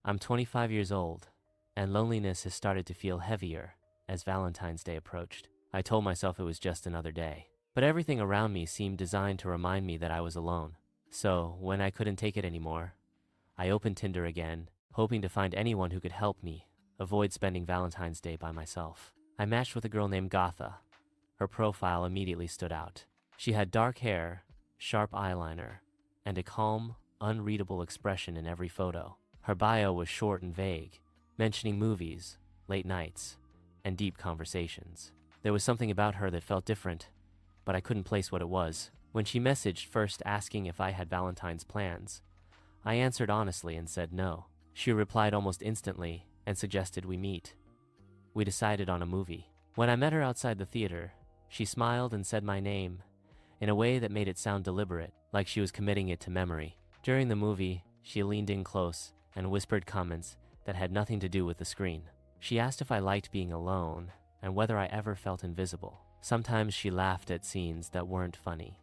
I'm 25 years old, and loneliness has started to feel heavier as Valentine's Day approached. I told myself it was just another day, but everything around me seemed designed to remind me that I was alone. So, when I couldn't take it anymore, I opened Tinder again, hoping to find anyone who could help me avoid spending Valentine's Day by myself. I matched with a girl named Gotha. Her profile immediately stood out. She had dark hair, sharp eyeliner, and a calm, unreadable expression in every photo. Her bio was short and vague, mentioning movies, late nights, and deep conversations. There was something about her that felt different, but I couldn't place what it was. When she messaged first asking if I had Valentine's plans, I answered honestly and said no. She replied almost instantly and suggested we meet. We decided on a movie. When I met her outside the theater, she smiled and said my name in a way that made it sound deliberate, like she was committing it to memory. During the movie, she leaned in close and whispered comments that had nothing to do with the screen. She asked if I liked being alone and whether I ever felt invisible. Sometimes she laughed at scenes that weren't funny,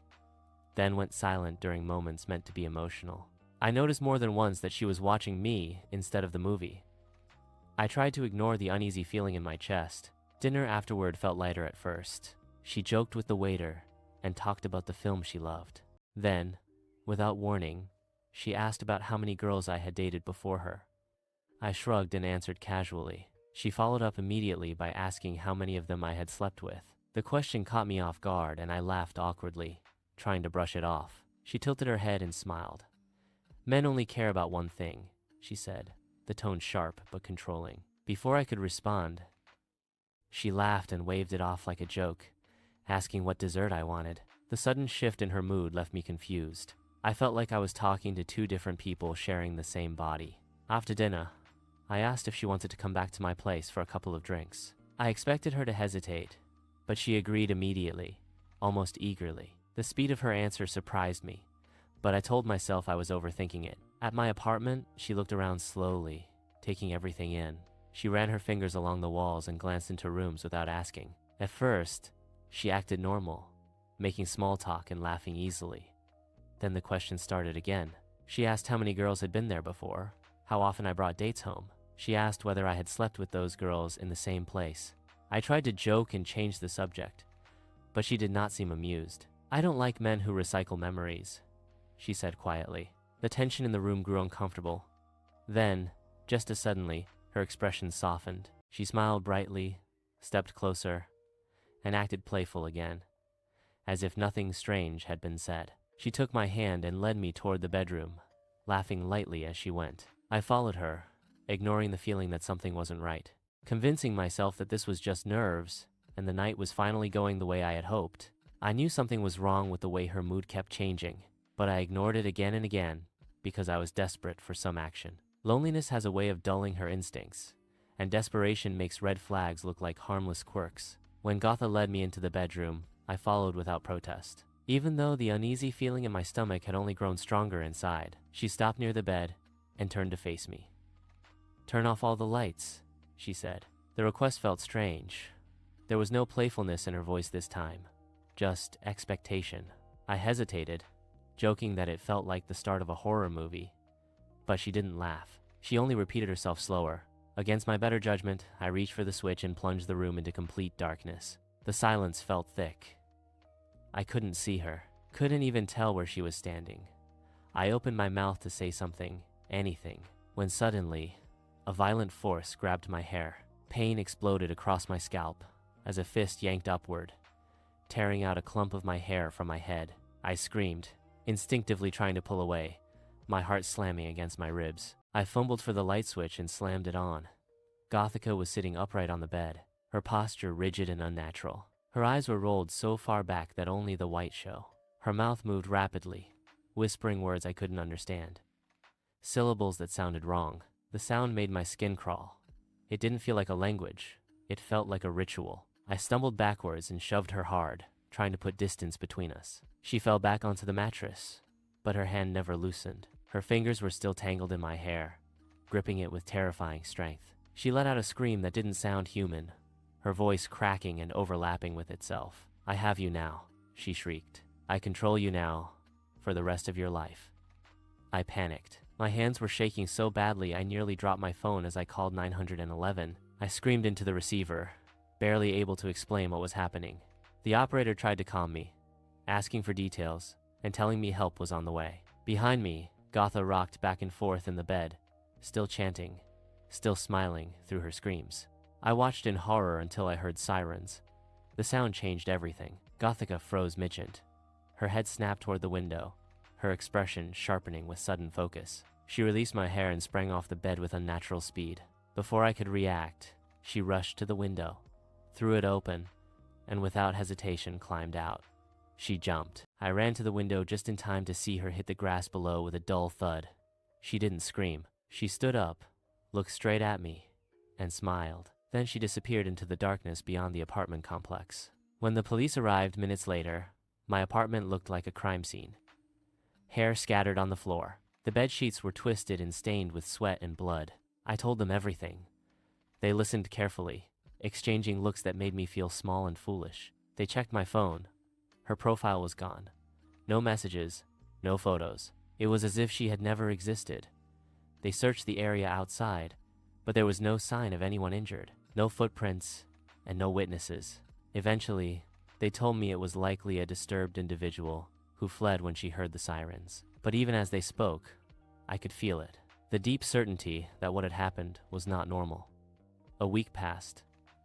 then went silent during moments meant to be emotional. I noticed more than once that she was watching me instead of the movie. I tried to ignore the uneasy feeling in my chest. Dinner afterward felt lighter at first. She joked with the waiter and talked about the film she loved. Then, without warning, she asked about how many girls I had dated before her. I shrugged and answered casually. She followed up immediately by asking how many of them I had slept with. The question caught me off guard and I laughed awkwardly, trying to brush it off. She tilted her head and smiled. "Men only care about one thing," she said, the tone sharp but controlling. Before I could respond, she laughed and waved it off like a joke, asking what dessert I wanted. The sudden shift in her mood left me confused. I felt like I was talking to two different people sharing the same body. After dinner, I asked if she wanted to come back to my place for a couple of drinks. I expected her to hesitate, but she agreed immediately, almost eagerly. The speed of her answer surprised me, but I told myself I was overthinking it. At my apartment, she looked around slowly, taking everything in. She ran her fingers along the walls and glanced into rooms without asking. At first, she acted normal, making small talk and laughing easily. Then the question started again. She asked how many girls had been there before, how often I brought dates home. She asked whether I had slept with those girls in the same place. I tried to joke and change the subject, but she did not seem amused. "I don't like men who recycle memories," she said quietly. The tension in the room grew uncomfortable. Then, just as suddenly, her expression softened. She smiled brightly, stepped closer, and acted playful again, as if nothing strange had been said. She took my hand and led me toward the bedroom, laughing lightly as she went. I followed her, ignoring the feeling that something wasn't right, convincing myself that this was just nerves and the night was finally going the way I had hoped. I knew something was wrong with the way her mood kept changing, but I ignored it again and again because I was desperate for some action. Loneliness has a way of dulling her instincts, and desperation makes red flags look like harmless quirks. When Gotha led me into the bedroom, I followed without protest. Even though the uneasy feeling in my stomach had only grown stronger inside, she stopped near the bed and turned to face me. "Turn off all the lights," she said. The request felt strange. There was no playfulness in her voice this time, just expectation. I hesitated, joking that it felt like the start of a horror movie, but she didn't laugh. She only repeated herself slower. Against my better judgment, I reached for the switch and plunged the room into complete darkness. The silence felt thick. I couldn't see her, couldn't even tell where she was standing. I opened my mouth to say something, anything, when suddenly, a violent force grabbed my hair. Pain exploded across my scalp as a fist yanked upward, tearing out a clump of my hair from my head. I screamed, instinctively trying to pull away, my heart slamming against my ribs. I fumbled for the light switch and slammed it on. Gothica was sitting upright on the bed, her posture rigid and unnatural. Her eyes were rolled so far back that only the white show. Her mouth moved rapidly, whispering words I couldn't understand, syllables that sounded wrong. The sound made my skin crawl. It didn't feel like a language. It felt like a ritual. I stumbled backwards and shoved her hard, trying to put distance between us. She fell back onto the mattress, but her hand never loosened. Her fingers were still tangled in my hair, gripping it with terrifying strength. She let out a scream that didn't sound human, her voice cracking and overlapping with itself. "I have you now," she shrieked. "I control you now, for the rest of your life." I panicked. My hands were shaking so badly I nearly dropped my phone as I called 911. I screamed into the receiver, barely able to explain what was happening. The operator tried to calm me, asking for details and telling me help was on the way. Behind me, Gotha rocked back and forth in the bed, still chanting, still smiling through her screams. I watched in horror until I heard sirens. The sound changed everything. Gothica froze midget. Her head snapped toward the window, her expression sharpening with sudden focus. She released my hair and sprang off the bed with unnatural speed. Before I could react, she rushed to the window, threw it open, and without hesitation climbed out. She jumped. I ran to the window just in time to see her hit the grass below with a dull thud. She didn't scream. She stood up, looked straight at me, and smiled. Then she disappeared into the darkness beyond the apartment complex. When the police arrived minutes later, my apartment looked like a crime scene. Hair scattered on the floor. The bed sheets were twisted and stained with sweat and blood. I told them everything. They listened carefully, exchanging looks that made me feel small and foolish. They checked my phone. Her profile was gone. No messages, no photos. It was as if she had never existed. They searched the area outside, but there was no sign of anyone injured. No footprints, and no witnesses. Eventually, they told me it was likely a disturbed individual who fled when she heard the sirens. But even as they spoke, I could feel it. The deep certainty that what had happened was not normal. A week passed.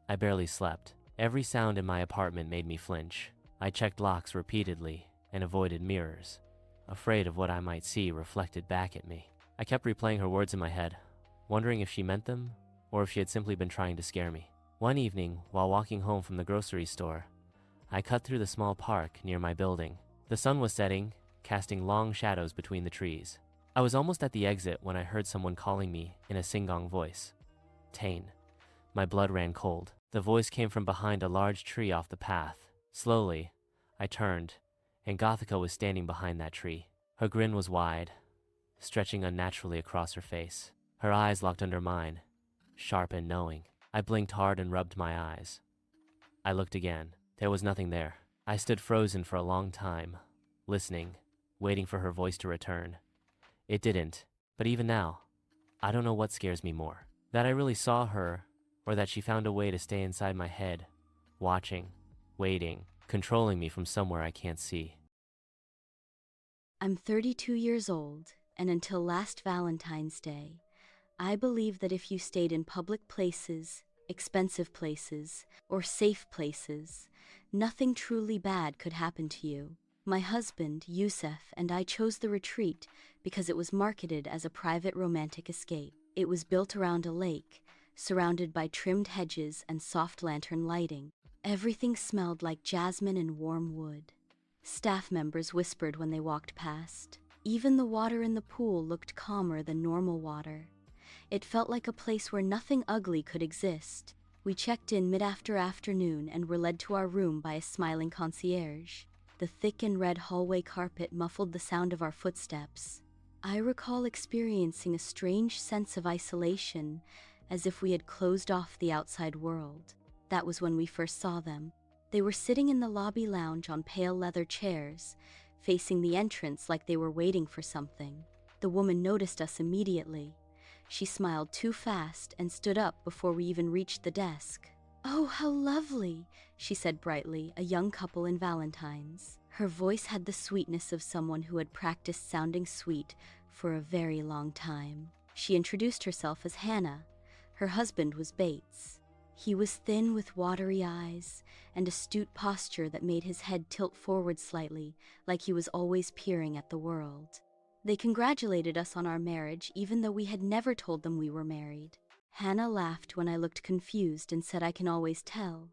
I barely slept. Every sound in my apartment made me flinch. I checked locks repeatedly and avoided mirrors, afraid of what I might see reflected back at me. I kept replaying her words in my head, wondering if she meant them or if she had simply been trying to scare me. One evening, while walking home from the grocery store, I cut through the small park near my building. The sun was setting, casting long shadows between the trees. I was almost at the exit when I heard someone calling me in a singong voice. Tane. My blood ran cold. The voice came from behind a large tree off the path. Slowly, I turned, and Gothica was standing behind that tree. Her grin was wide, stretching unnaturally across her face. Her eyes locked under mine, sharp and knowing. I blinked hard and rubbed my eyes. I looked again. There was nothing there. I stood frozen for a long time, listening, waiting for her voice to return. It didn't, but even now, I don't know what scares me more. That I really saw her, or that she found a way to stay inside my head, watching, waiting, controlling me from somewhere I can't see. I'm 32 years old, and until last Valentine's Day, I believed that if you stayed in public places, expensive places, or safe places, nothing truly bad could happen to you. My husband, Yusef, and I chose the retreat because it was marketed as a private romantic escape. It was built around a lake, surrounded by trimmed hedges and soft lantern lighting. Everything smelled like jasmine and warm wood. Staff members whispered when they walked past. Even the water in the pool looked calmer than normal water. It felt like a place where nothing ugly could exist. We checked in mid-afternoon and were led to our room by a smiling concierge. The thick and red hallway carpet muffled the sound of our footsteps. I recall experiencing a strange sense of isolation, as if we had closed off the outside world. That was when we first saw them. They were sitting in the lobby lounge on pale leather chairs, facing the entrance like they were waiting for something. The woman noticed us immediately. She smiled too fast and stood up before we even reached the desk. "Oh, how lovely," she said brightly, a young couple in Valentine's. Her voice had the sweetness of someone who had practiced sounding sweet for a very long time. She introduced herself as Hannah. Her husband was Bates. He was thin with watery eyes and astute posture that made his head tilt forward slightly, like he was always peering at the world. They congratulated us on our marriage, even though we had never told them we were married. Hannah laughed when I looked confused and said, "I can always tell."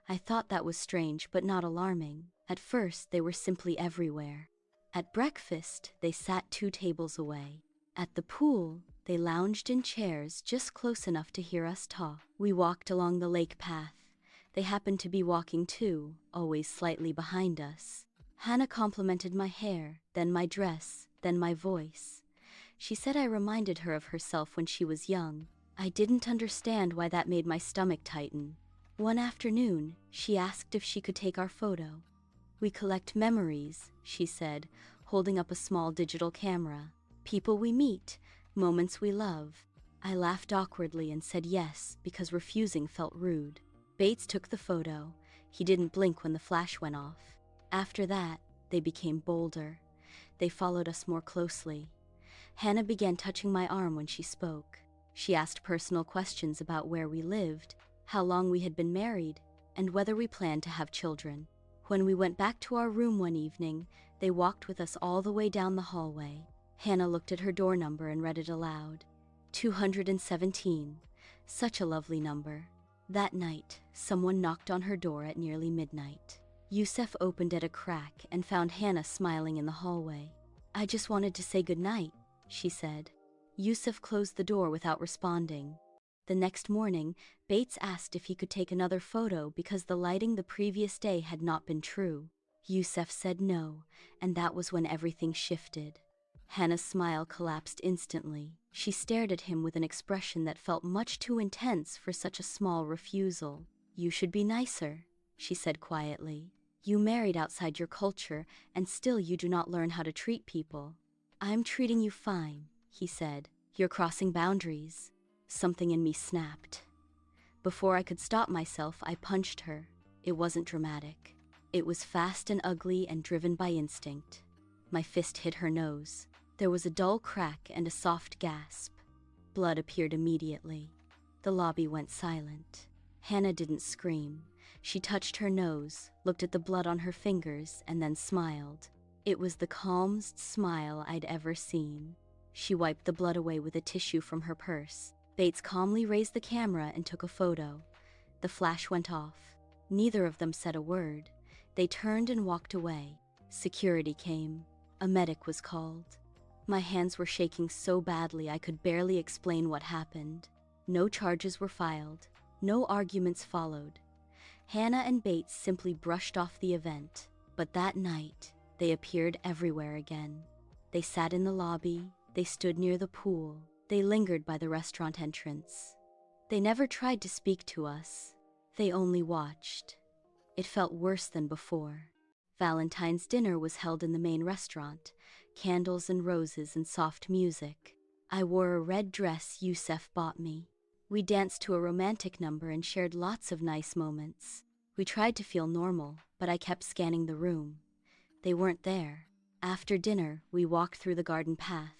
I thought that was strange, but not alarming. At first, they were simply everywhere. At breakfast, they sat 2 tables away. At the pool, they lounged in chairs just close enough to hear us talk. We walked along the lake path. They happened to be walking too, always slightly behind us. Hannah complimented my hair, then my dress, then my voice. She said I reminded her of herself when she was young. I didn't understand why that made my stomach tighten. One afternoon, she asked if she could take our photo. "We collect memories," she said, holding up a small digital camera. People we meet, moments we love. I laughed awkwardly and said yes, because refusing felt rude. Bates took the photo. He didn't blink when the flash went off. After that, they became bolder. They followed us more closely. Hannah began touching my arm when she spoke. She asked personal questions about where we lived, how long we had been married, and whether we planned to have children. When we went back to our room one evening, they walked with us all the way down the hallway. Hannah looked at her door number and read it aloud. 217. Such a lovely number. That night, someone knocked on her door at nearly midnight. Yusef opened at a crack and found Hannah smiling in the hallway. "I just wanted to say goodnight," she said. Yusef closed the door without responding. The next morning, Bates asked if he could take another photo because the lighting the previous day had not been true. Yusef said no, and that was when everything shifted. Hannah's smile collapsed instantly. She stared at him with an expression that felt much too intense for such a small refusal. "You should be nicer," she said quietly. "You married outside your culture, and still you do not learn how to treat people." "I'm treating you fine," he said. "You're crossing boundaries." Something in me snapped. Before I could stop myself, I punched her. It wasn't dramatic. It was fast and ugly and driven by instinct. My fist hit her nose. There was a dull crack and a soft gasp. Blood appeared immediately. The lobby went silent. Hannah didn't scream. She touched her nose, looked at the blood on her fingers, and then smiled. It was the calmest smile I'd ever seen. She wiped the blood away with a tissue from her purse. Bates calmly raised the camera and took a photo. The flash went off. Neither of them said a word. They turned and walked away. Security came. A medic was called. My hands were shaking so badly I could barely explain what happened. No charges were filed. No arguments followed. Hannah and Bates simply brushed off the event. But that night, they appeared everywhere again. They sat in the lobby. They stood near the pool. They lingered by the restaurant entrance. They never tried to speak to us. They only watched. It felt worse than before. Valentine's dinner was held in the main restaurant. Candles and roses and soft music. I wore a red dress Yusef bought me. We danced to a romantic number and shared lots of nice moments. We tried to feel normal, but I kept scanning the room. They weren't there. After dinner, we walked through the garden path.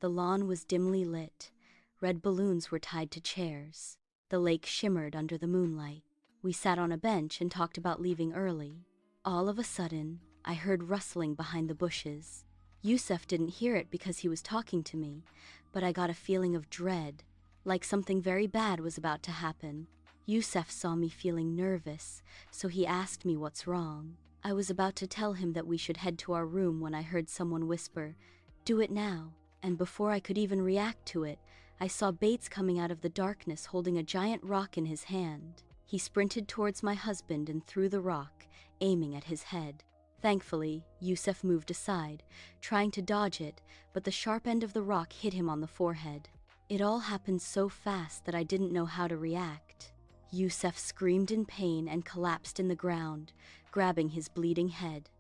The lawn was dimly lit. Red balloons were tied to chairs. The lake shimmered under the moonlight. We sat on a bench and talked about leaving early. All of a sudden, I heard rustling behind the bushes. Yusef didn't hear it because he was talking to me, but I got a feeling of dread, like something very bad was about to happen. Yusef saw me feeling nervous, so he asked me what's wrong. I was about to tell him that we should head to our room when I heard someone whisper, "Do it now." And before I could even react to it, I saw Bates coming out of the darkness holding a giant rock in his hand. He sprinted towards my husband and threw the rock, aiming at his head. Thankfully, Yusef moved aside, trying to dodge it, but the sharp end of the rock hit him on the forehead. It all happened so fast that I didn't know how to react. Yusef screamed in pain and collapsed in the ground, grabbing his bleeding head.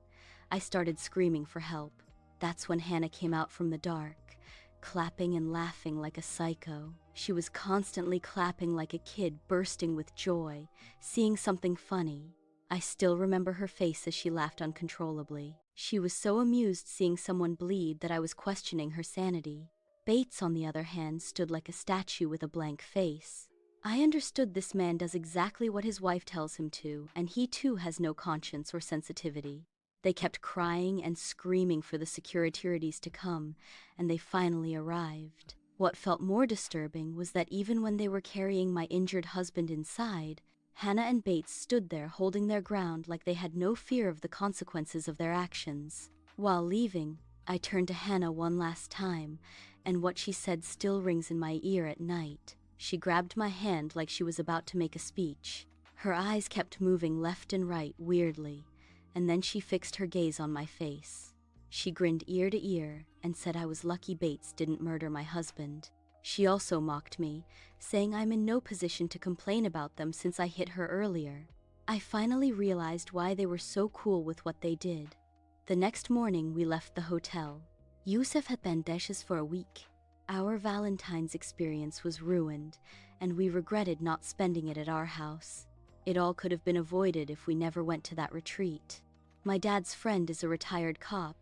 I started screaming for help. That's when Hannah came out from the dark, clapping and laughing like a psycho. She was constantly clapping like a kid bursting with joy, seeing something funny. I still remember her face as she laughed uncontrollably. She was so amused seeing someone bleed that I was questioning her sanity. Bates, on the other hand, stood like a statue with a blank face. I understood this man does exactly what his wife tells him to, and he too has no conscience or sensitivity. They kept crying and screaming for the securities to come, and they finally arrived. What felt more disturbing was that even when they were carrying my injured husband inside, Hannah and Bates stood there holding their ground like they had no fear of the consequences of their actions. While leaving, I turned to Hannah one last time, and what she said still rings in my ear at night. She grabbed my hand like she was about to make a speech. Her eyes kept moving left and right weirdly, and then she fixed her gaze on my face. She grinned ear to ear and said I was lucky Bates didn't murder my husband. She also mocked me, saying I'm in no position to complain about them since I hit her earlier. I finally realized why they were so cool with what they did. The next morning we left the hotel. Yusuf had been dishes for a week. Our Valentine's experience was ruined, and we regretted not spending it at our house. It all could have been avoided if we never went to that retreat. My dad's friend is a retired cop,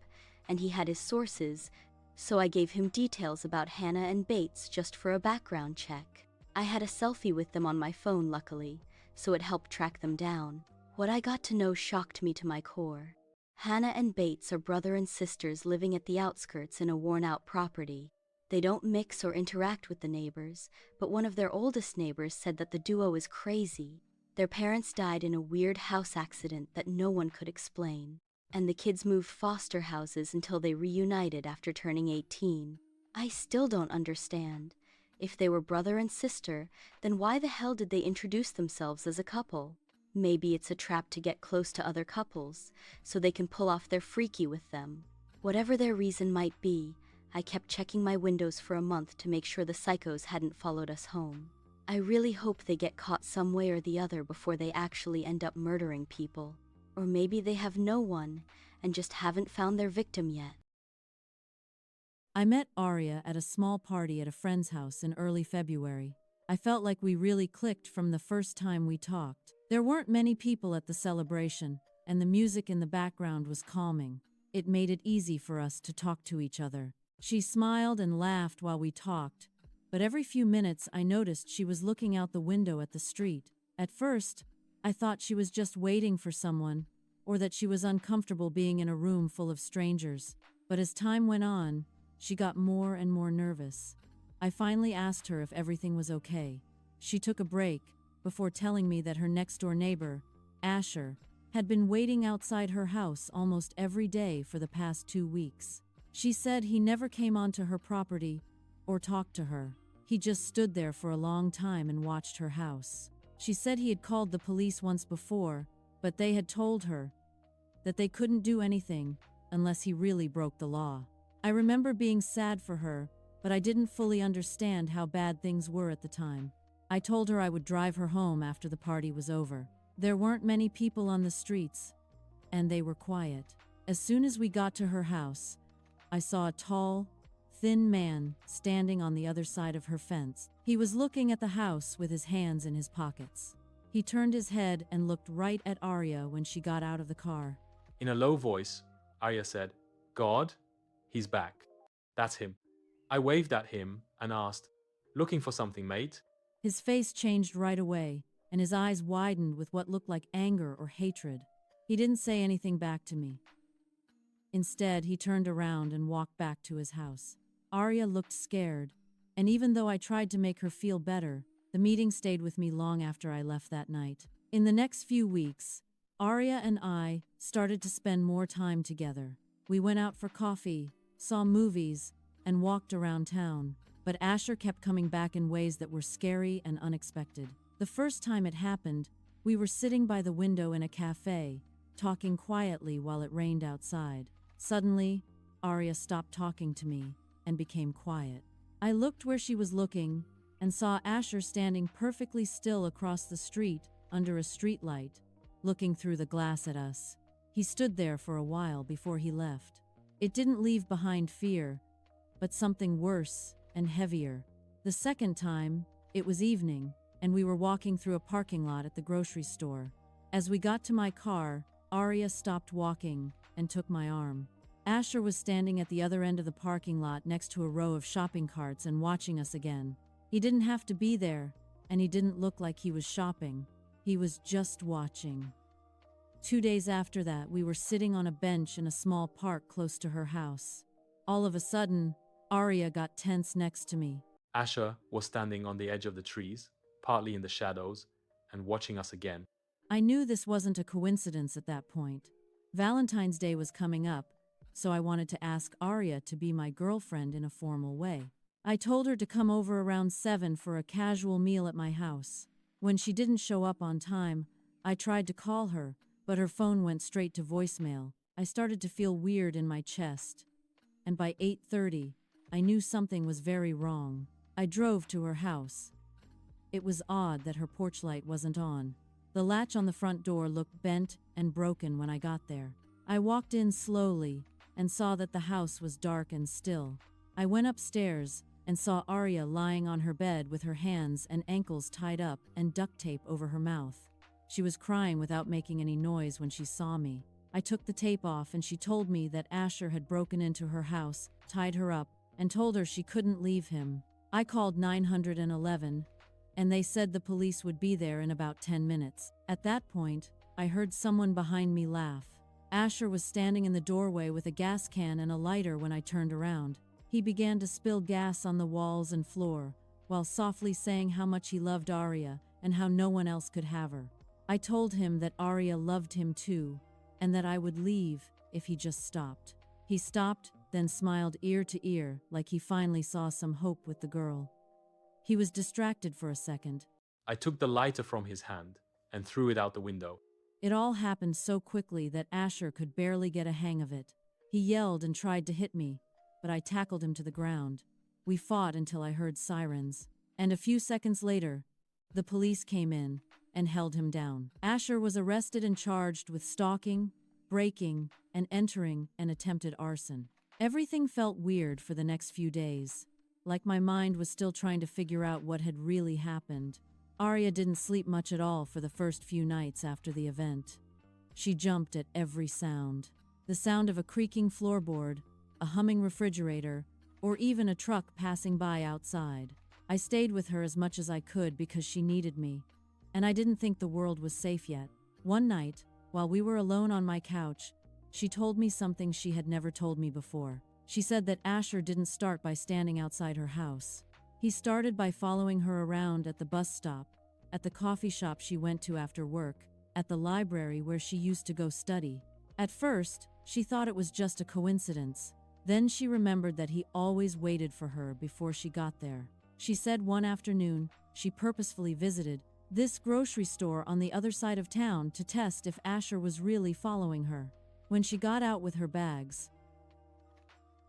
and he had his sources, so I gave him details about Hannah and Bates just for a background check. I had a selfie with them on my phone, luckily, so it helped track them down. What I got to know shocked me to my core. Hannah and Bates are brother and sisters living at the outskirts in a worn-out property. They don't mix or interact with the neighbors, but one of their oldest neighbors said that the duo is crazy. Their parents died in a weird house accident that no one could explain, and the kids moved foster houses until they reunited after turning 18. I still don't understand. If they were brother and sister, then why the hell did they introduce themselves as a couple? Maybe it's a trap to get close to other couples, so they can pull off their freaky with them. Whatever their reason might be, I kept checking my windows for a month to make sure the psychos hadn't followed us home. I really hope they get caught some way or the other before they actually end up murdering people. Or maybe they have no one, and just haven't found their victim yet. I met Arya at a small party at a friend's house in early February. I felt like we really clicked from the first time we talked. There weren't many people at the celebration, and the music in the background was calming. It made it easy for us to talk to each other. She smiled and laughed while we talked, but every few minutes I noticed she was looking out the window at the street. At first, I thought she was just waiting for someone, or that she was uncomfortable being in a room full of strangers. But as time went on, she got more and more nervous. I finally asked her if everything was okay. She took a break before telling me that her next-door neighbor, Asher, had been waiting outside her house almost every day for the past 2 weeks. She said he never came onto her property or talked to her. He just stood there for a long time and watched her house. She said he had called the police once before, but they had told her that they couldn't do anything unless he really broke the law. I remember being sad for her, but I didn't fully understand how bad things were at the time. I told her I would drive her home after the party was over. There weren't many people on the streets, and they were quiet. As soon as we got to her house, I saw a tall, thin man standing on the other side of her fence. He was looking at the house with his hands in his pockets. He turned his head and looked right at Arya when she got out of the car. In a low voice, Arya said, "God, he's back. That's him." I waved at him and asked, "Looking for something, mate?" His face changed right away, and his eyes widened with what looked like anger or hatred. He didn't say anything back to me. Instead, he turned around and walked back to his house. Arya looked scared, and even though I tried to make her feel better, the meeting stayed with me long after I left that night. In the next few weeks, Arya and I started to spend more time together. We went out for coffee, saw movies, and walked around town. But Asher kept coming back in ways that were scary and unexpected. The first time it happened, we were sitting by the window in a cafe, talking quietly while it rained outside. Suddenly, Arya stopped talking to me and became quiet. I looked where she was looking and saw Asher standing perfectly still across the street under a streetlight, looking through the glass at us. He stood there for a while before he left. It didn't leave behind fear, but something worse and heavier. The second time, it was evening, and we were walking through a parking lot at the grocery store. As we got to my car, Arya stopped walking and took my arm. Asher was standing at the other end of the parking lot next to a row of shopping carts and watching us again. He didn't have to be there, and he didn't look like he was shopping. He was just watching. 2 days after that, we were sitting on a bench in a small park close to her house. All of a sudden, Arya got tense next to me. Asher was standing on the edge of the trees, partly in the shadows, and watching us again. I knew this wasn't a coincidence at that point. Valentine's Day was coming up, so I wanted to ask Arya to be my girlfriend in a formal way. I told her to come over around 7 for a casual meal at my house. When she didn't show up on time, I tried to call her, but her phone went straight to voicemail. I started to feel weird in my chest, and by 8:30, I knew something was very wrong. I drove to her house. It was odd that her porch light wasn't on. The latch on the front door looked bent and broken when I got there. I walked in slowly, and saw that the house was dark and still. I went upstairs and saw Arya lying on her bed with her hands and ankles tied up and duct tape over her mouth. She was crying without making any noise when she saw me. I took the tape off and she told me that Asher had broken into her house, tied her up, and told her she couldn't leave him. I called 911, and they said the police would be there in about 10 minutes. At that point, I heard someone behind me laugh. Asher was standing in the doorway with a gas can and a lighter when I turned around. He began to spill gas on the walls and floor, while softly saying how much he loved Arya and how no one else could have her. I told him that Arya loved him too, and that I would leave if he just stopped. He stopped, then smiled ear to ear like he finally saw some hope with the girl. He was distracted for a second. I took the lighter from his hand and threw it out the window. It all happened so quickly that Asher could barely get a hang of it. He yelled and tried to hit me, but I tackled him to the ground. We fought until I heard sirens, and a few seconds later, the police came in and held him down. Asher was arrested and charged with stalking, breaking, and entering and attempted arson. Everything felt weird for the next few days, like my mind was still trying to figure out what had really happened. Arya didn't sleep much at all for the first few nights after the event. She jumped at every sound. The sound of a creaking floorboard, a humming refrigerator, or even a truck passing by outside. I stayed with her as much as I could because she needed me, and I didn't think the world was safe yet. One night, while we were alone on my couch, she told me something she had never told me before. She said that Asher didn't start by standing outside her house. He started by following her around at the bus stop, at the coffee shop she went to after work, at the library where she used to go study. At first, she thought it was just a coincidence. Then she remembered that he always waited for her before she got there. She said one afternoon, she purposefully visited this grocery store on the other side of town to test if Asher was really following her. When she got out with her bags,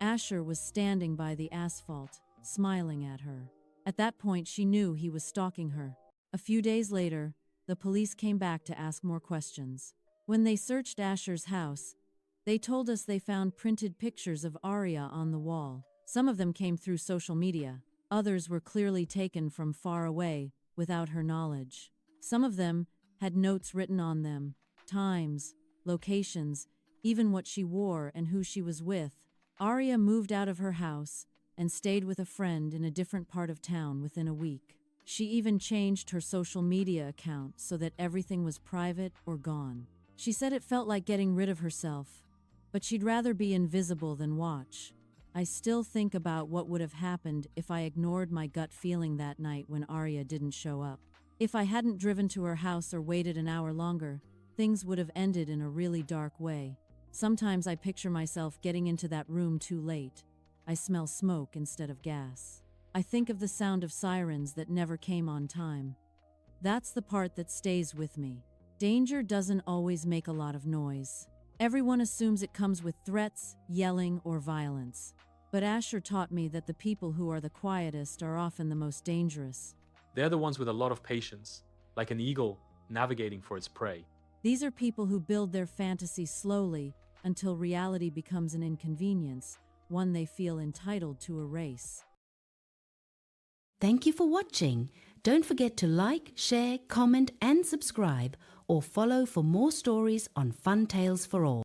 Asher was standing by the asphalt, smiling at her. At that point, she knew he was stalking her. A few days later, the police came back to ask more questions. When they searched Asher's house, they told us they found printed pictures of Arya on the wall. Some of them came through social media. Others were clearly taken from far away, without her knowledge. Some of them had notes written on them, times, locations, even what she wore and who she was with. Arya moved out of her house and stayed with a friend in a different part of town within a week. She even changed her social media account so that everything was private or gone. She said it felt like getting rid of herself, but she'd rather be invisible than watch. I still think about what would have happened if I ignored my gut feeling that night when Arya didn't show up. If I hadn't driven to her house or waited an hour longer, things would have ended in a really dark way. Sometimes I picture myself getting into that room too late. I smell smoke instead of gas. I think of the sound of sirens that never came on time. That's the part that stays with me. Danger doesn't always make a lot of noise. Everyone assumes it comes with threats, yelling, or violence. But Asher taught me that the people who are the quietest are often the most dangerous. They're the ones with a lot of patience, like an eagle navigating for its prey. These are people who build their fantasy slowly until reality becomes an inconvenience, one they feel entitled to erase. Thank you for watching. Don't forget to like, share, comment and subscribe, or follow for more stories on Fun Tales for All.